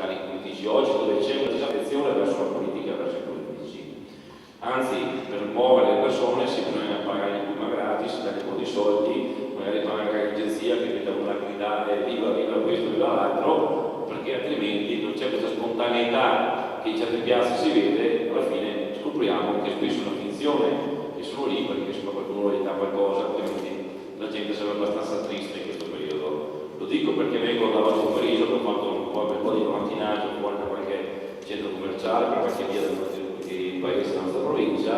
locali politici oggi, dove c'è una disattenzione verso la politica e verso i politici. Anzi, per muovere le persone si bisogna pagare il prima gratis, dare un po' di soldi, magari pagare l'agenzia che mette una gridare viva, viva questo, viva l'altro, perché altrimenti non c'è questa spontaneità che in certe piazze si vede. Alla fine scopriamo che spesso è una finzione, che sono lì perché se qualcuno gli dà qualcosa, altrimenti la gente sarà abbastanza triste in questo periodo. Lo dico perché vengo da oggi pomeriggio, ho fatto un po' di macchinaggio fuori da qualche centro commerciale, per qualche via del paese, della nostra provincia,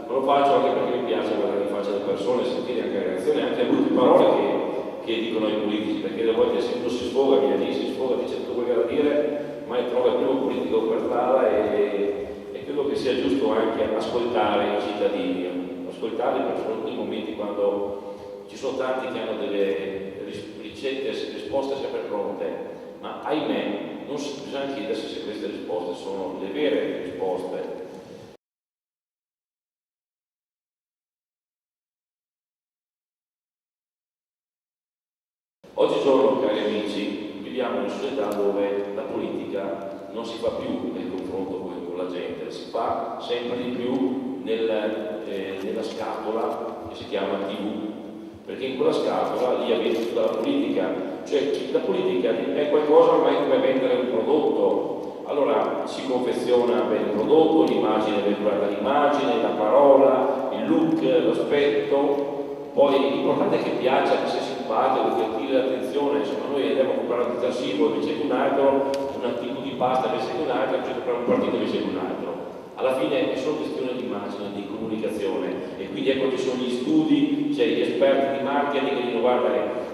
ma lo faccio anche perché mi piace guardare in faccia delle persone, sentire anche le reazioni, anche le brutte parole che dicono i politici, perché a volte se uno si sfoga, viene lì, si sfoga, dice tutto quello che ha da dire, ma trova il primo politico per strada e credo che sia giusto anche ascoltare i cittadini, ascoltarli perché sono i momenti quando ci sono tanti che hanno delle ricette, risposte sempre pronte, ma ahimè non bisogna chiedersi se queste risposte sono le vere risposte. Oggigiorno, cari amici, viviamo in una società dove la politica non si fa più nel confronto con la gente, si fa sempre di più nella scatola che si chiama TV, perché in quella scatola lì avviene tutta la politica, cioè la politica è qualcosa ormai come vendere un prodotto. Allora si confeziona bene il prodotto, l'immagine, l'immagine, la parola, il look, l'aspetto. Poi l'importante è che piaccia, che sia simpatico, che attiri l'attenzione. Insomma, noi andiamo a comprare un detersivo invece che un altro, un tipo di pasta invece che un altro, invece comprare un partito invece che un altro. Alla fine è solo questione di immagine, di comunicazione, e quindi ecco ci sono gli studi, cioè gli esperti di marketing che dicono guarda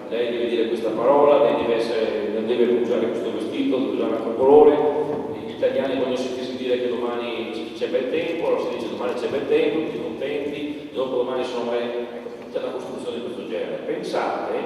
lei deve dire questa parola, lei non deve usare questo vestito, deve usare quel colore. Gli italiani vogliono sentirsi dire che domani c'è bel tempo, allora si dice domani c'è bel tempo, tutti contenti, dopo domani sono c'è una costruzione di questo genere. Pensate,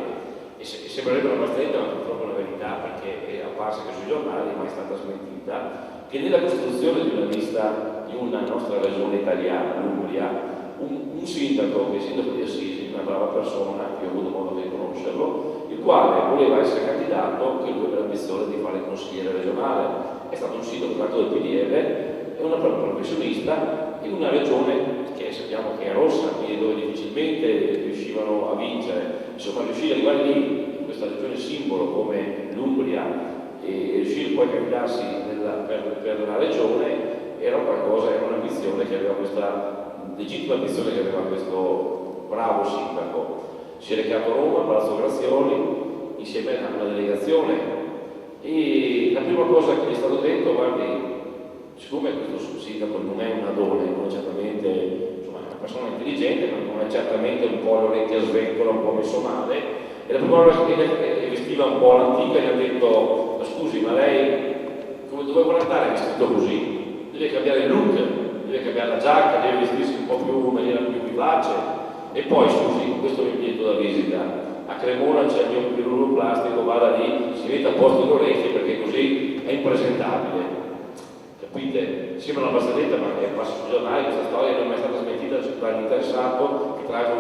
e sembrerebbe una barzelletta, ma purtroppo è una verità perché è apparsa anche sui giornali, ma è stata smentita, che nella costruzione di una lista di una nostra regione italiana, l'Umbria, un sindaco, che è il sindaco di Assisi, una brava persona, che ho avuto modo di conoscerlo, il quale voleva essere candidato, che lui aveva l'ambizione di fare il consigliere regionale. È stato un sindaco tratto del PDL, è una professionista in una regione che sappiamo che è rossa, quindi dove difficilmente riuscivano a vincere. Insomma, riuscire ad arrivare lì, in questa regione simbolo come l'Umbria, e riuscire poi a candidarsi per la regione era qualcosa, era un'ambizione che aveva questa legittima ambizione che aveva questo bravo sindaco. Si è recato a Roma, a Palazzo Grazioli, insieme a una delegazione, e la prima cosa che gli è stato detto, guardi, siccome questo sindaco non è un adone, non è certamente, insomma, è una persona intelligente, ma non è certamente un po' l'orecchia sventola, un po' messo male, e la prima cosa che vestiva un po' l'antica gli ha detto, ma scusi, ma lei come dove vuole andare vestito così? Deve cambiare il look, deve cambiare la giacca, deve vestirsi un po' più in maniera più vivace. E poi, scusi, questo è il biglietto da visita. A Cremona c'è il mio pirullo plastico, vada lì, si mette a posto le orecchie perché così è impresentabile. Capite? Sembra una barzelletta, ma è passata sui giornali, questa storia non è mai stata smentita dall'interessato, che tra l'altro